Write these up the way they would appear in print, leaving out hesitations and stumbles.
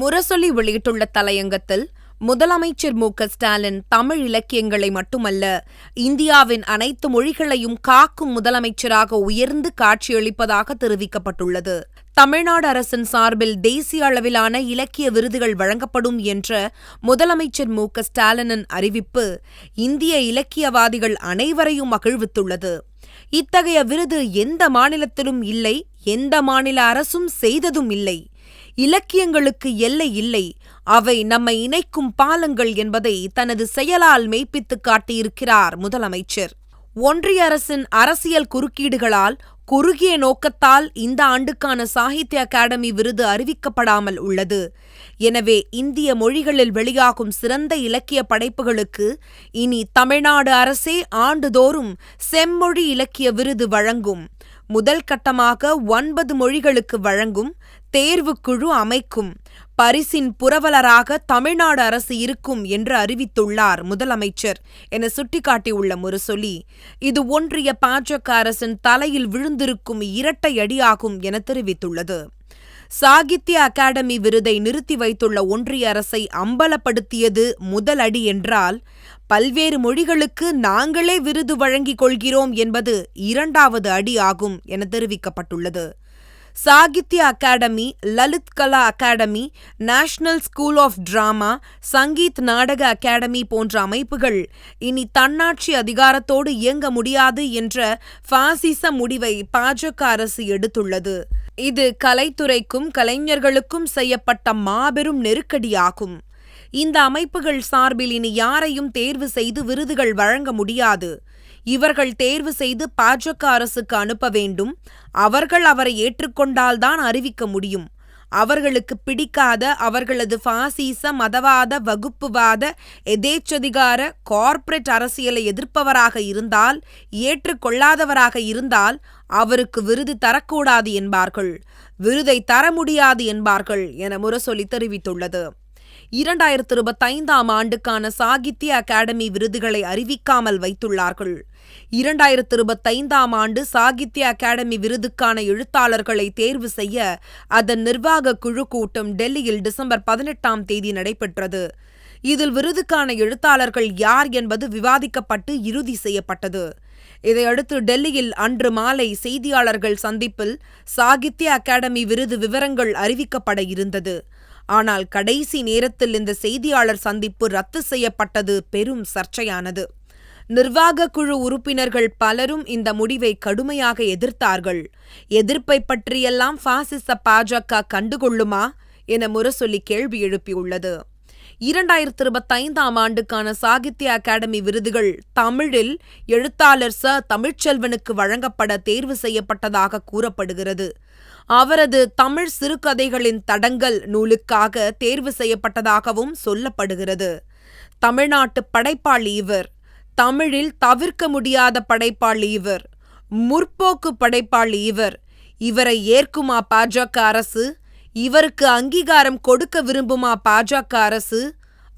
முரசொலி வெளியிட்டுள்ள தலையங்கத்தில் முதலமைச்சர் மு.க.ஸ்டாலின் தமிழ் இலக்கியங்களை மட்டுமல்ல, இந்தியாவின் அனைத்து மொழிகளையும் காக்கும் முதலமைச்சராக உயர்ந்து காட்சியளிப்பதாக தெரிவிக்கப்பட்டுள்ளது. தமிழ்நாடு அரசின் சார்பில் தேசிய அளவிலான இலக்கிய விருதுகள் வழங்கப்படும் என்ற முதலமைச்சர் மு.க.ஸ்டாலினின் அறிவிப்பு இந்திய இலக்கியவாதிகள் அனைவரையும் மகிழ்வித்துள்ளது. இத்தகைய விருது எந்த மாநிலத்திலும் இல்லை, எந்த மாநில அரசும் செய்ததும் இல்லை. இலக்கியங்களுக்கு எல்லை இல்லை, அவை நம்மை இணைக்கும் பாலங்கள் என்பதை தனது செயலால் மெய்ப்பித்துக் காட்டியிருக்கிறார் முதலமைச்சர். ஒன்றிய அரசின் அரசியல் குறுக்கீடுகளால், குறுகிய நோக்கத்தால் இந்த ஆண்டுக்கான சாகித்ய அகாடமி விருது அறிவிக்கப்படாமல் உள்ளது. எனவே இந்திய மொழிகளில் வெளியாகும் சிறந்த இலக்கிய படைப்புகளுக்கு இனி தமிழ்நாடு அரசே ஆண்டுதோறும் செம்மொழி இலக்கிய விருது வழங்கும். முதல் கட்டமாக 9 மொழிகளுக்கு வழங்கும். தேர்வுக்குழு அமைக்கும். பரிசின் புரவலராக தமிழ்நாடு அரசு இருக்கும் என்று அறிவித்துள்ளார் முதலமைச்சர் என சுட்டிக்காட்டியுள்ள முரசொலி, இது ஒன்றிய பாஜக அரசின் தலையில் விழுந்திருக்கும் இரட்டை அடியாகும் என தெரிவித்துள்ளது. சாகித்ய அகாடமி விருதை நிறுத்தி வைத்துள்ள ஒன்றிய அரசை அம்பலப்படுத்தியது முதல் அடி என்றால், பல்வேறு மொழிகளுக்கு நாங்களே விருது வழங்கிக் கொள்கிறோம் என்பது இரண்டாவது அடி ஆகும் என தெரிவிக்கப்பட்டுள்ளது. Sahitya Akademi, Lalit Kala Akademi, National School of Drama, Sangeet Natak Akademi போன்ற அமைப்புகள் இனி தன்னாட்சி அதிகாரத்தோடு இயங்க முடியாது என்ற பாசிச முடிவை பாஜக அரசு எடுத்துள்ளது. இது கலைத்துறைக்கும் கலைஞர்களுக்கும் செய்யப்பட்ட மாபெரும் நெருக்கடியாகும். இந்த அமைப்புகள் சார்பில் இனி யாரையும் தேர்வு செய்து விருதுகள் வழங்க முடியாது. இவர்கள் தேர்வு செய்து பாஜக அரசுக்கு அனுப்ப வேண்டும். அவர்கள் அவரை ஏற்றுக்கொண்டால்தான் அறிவிக்க முடியும். அவர்களுக்கு பிடிக்காத, அவர்களது பாசிச, மதவாத, வகுப்புவாத, எதேச்சதிகார, கார்ப்பரேட் அரசியலை எதிர்ப்பவராக இருந்தால், ஏற்றுக்கொள்ளாதவராக இருந்தால் அவருக்கு விருது தரக்கூடாது என்பார்கள், விருதை தர முடியாது என்பார்கள் என முரசொலி தெரிவித்துள்ளது. 2025ஆம் ஆண்டுக்கான சாகித்ய அகாடமி விருதுகளை அறிவிக்காமல் வைத்துள்ளார்கள். 2025ஆம் ஆண்டு சாகித்ய அகாடமி விருதுக்கான எழுத்தாளர்களை தேர்வு செய்ய அதன் நிர்வாக குழு கூட்டம் டெல்லியில் டிசம்பர் 18ஆம் தேதி நடைபெற்றது. இதில் விருதுக்கான எழுத்தாளர்கள் யார் என்பது விவாதிக்கப்பட்டு இறுதி செய்யப்பட்டது. இதையடுத்து டெல்லியில் அன்று மாலை செய்தியாளர்கள் சந்திப்பில் சாகித்ய அகாடமி விருது விவரங்கள் அறிவிக்கப்பட இருந்தது. ஆனால் கடைசி நேரத்தில் இந்த செய்தியாளர் சந்திப்பு ரத்து செய்யப்பட்டது பெரும் சர்ச்சையானது. நிர்வாக குழு உறுப்பினர்கள் பலரும் இந்த முடிவை கடுமையாக எதிர்த்தார்கள். எதிர்ப்பை பற்றியெல்லாம் பாசிச பாஜக கண்டுகொள்ளுமா என முரசொலி கேள்வி எழுப்பியுள்ளது. 2025ஆம் ஆண்டுக்கான சாகித்ய அகாடமி விருதுகள் தமிழில் எழுத்தாளர் ச. தமிழ்ச்செல்வனுக்கு வழங்கப்பட தேர்வு செய்யப்பட்டதாக கூறப்படுகிறது. அவரது தமிழ் சிறுகதைகளின் தடங்கல் நூலுக்காக தேர்வு செய்யப்பட்டதாகவும் சொல்லப்படுகிறது. தமிழ்நாட்டு படைப்பாளி இவர். தமிழில் தவிர்க்க முடியாத படைப்பாளி இவர். முற்போக்கு படைப்பாளி இவர். இவரை ஏற்குமா பாஜக அரசு? இவருக்கு அங்கீகாரம் கொடுக்க விரும்புமா பாஜக அரசு?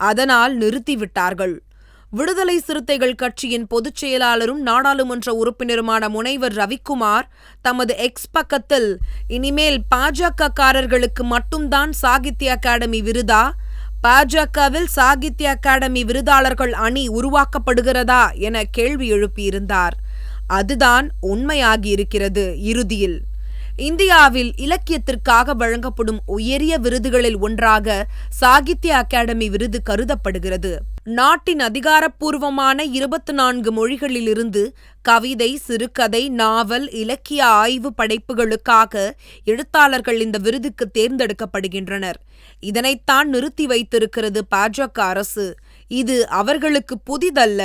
அதனால் நிறுத்திவிட்டார்கள். விடுதலை சிறுத்தைகள் கட்சியின் பொதுச் செயலாளரும் நாடாளுமன்ற உறுப்பினருமான முனைவர் ரவிக்குமார் தமது எக்ஸ் பக்கத்தில், இனிமேல் பாஜக-காரர்களுக்கு மட்டும்தான் சாகித்ய அகாடமி விருதா? பாஜகவில் சாகித்ய அகாடமி விருதாளர்கள் அணி உருவாக்கப்படுகிறதா என கேள்வி எழுப்பியிருந்தார். அதுதான் உண்மையாகியிருக்கிறது. இறுதியில் இந்தியாவில் இலக்கியத்திற்காக வழங்கப்படும் உயரிய விருதுகளில் ஒன்றாக சாகித்ய அகாடமி விருது கருதப்படுகிறது. நாட்டின் அதிகாரப்பூர்வமான 24 மொழிகளிலிருந்து கவிதை, சிறுகதை, நாவல், இலக்கிய ஆய்வு படைப்புகளுக்காக எழுத்தாளர்கள் இந்த விருதுக்கு தேர்ந்தெடுக்கப்படுகின்றனர். இதனைத்தான் நிறுத்தி வைத்திருக்கிறது பாஜக அரசு. இது அவர்களுக்கு புதிதல்ல.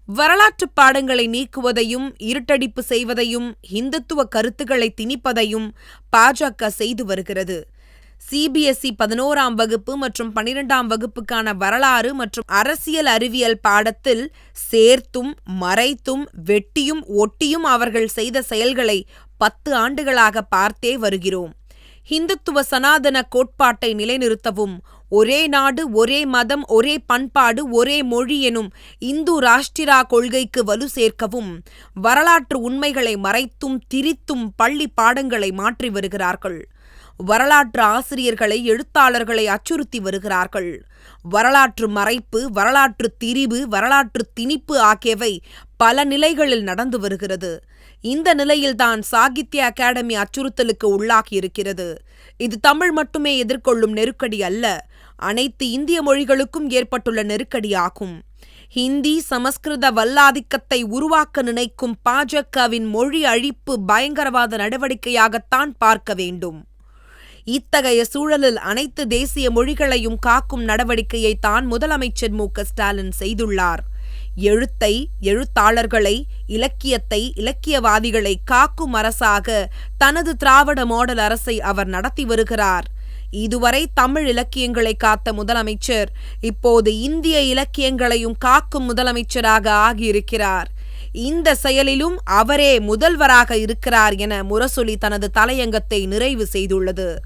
வரலாற்று பாடங்களை நீக்குவதையும், இருட்டடிப்பு செய்வதையும், இந்துத்துவ கருத்துக்களை திணிப்பதையும் பாஜக செய்து வருகிறது. சிபிஎஸ்இ 11ஆம் வகுப்பு மற்றும் 12ஆம் வகுப்புக்கான வரலாறு மற்றும் அரசியல் அறிவியல் பாடத்தில் சேர்த்தும் மறைத்தும் வெட்டியும் ஒட்டியும் அவர்கள் செய்த செயல்களை 10 ஆண்டுகளாக பார்த்தே வருகிறோம். இந்துத்துவ சனாதன கோட்பாட்டை நிலைநிறுத்தவும், ஒரே நாடு, ஒரே மதம், ஒரே பண்பாடு, ஒரே மொழி எனும் இந்து ராஷ்டிரா கொள்கைக்கு வலு சேர்க்கவும் வரலாற்று உண்மைகளை மறைத்தும் திரித்தும் பள்ளி பாடங்களை மாற்றி வருகிறார்கள். வரலாற்று ஆசிரியர்களை, எழுத்தாளர்களை அச்சுறுத்தி வருகிறார்கள். வரலாற்று மறைப்பு, வரலாற்று திரிபு, வரலாற்று திணிப்பு ஆகியவை பல நிலைகளில் நடந்து வருகிறது. இந்த நிலையில்தான் சாகித்ய அகாடமி அச்சுறுத்தலுக்கு உள்ளாகியிருக்கிறது. இது தமிழ் மட்டுமே எதிர்கொள்ளும் நெருக்கடி அல்ல, அனைத்து இந்திய மொழிகளுக்கும் ஏற்பட்டுள்ள நெருக்கடியாகும். ஹிந்தி, சமஸ்கிருத வல்லாதிக்கத்தை உருவாக்க நினைக்கும் பாஜகவின் மொழி அழிப்பு பயங்கரவாத நடவடிக்கையாகத்தான் பார்க்க வேண்டும். இத்தகைய சூழலில் அனைத்து தேசிய மொழிகளையும் காக்கும் நடவடிக்கையை தான் முதலமைச்சர் மு.க.ஸ்டாலின் செய்துள்ளார். எழுத்தை, எழுத்தாளர்களை, இலக்கியத்தை, இலக்கியவாதிகளை காக்கும் அரசாக தனது திராவிட மாடல் அரசை அவர் நடத்தி வருகிறார். இதுவரை தமிழ் இலக்கியங்களை காத்த முதலமைச்சர் இப்போது இந்திய இலக்கியங்களையும் காக்கும் முதலமைச்சராக ஆகியிருக்கிறார். இந்த செயலிலும் அவரே முதல்வராக இருக்கிறார் என முரசொலி தனது தலையங்கத்தை நிறைவு செய்துள்ளது.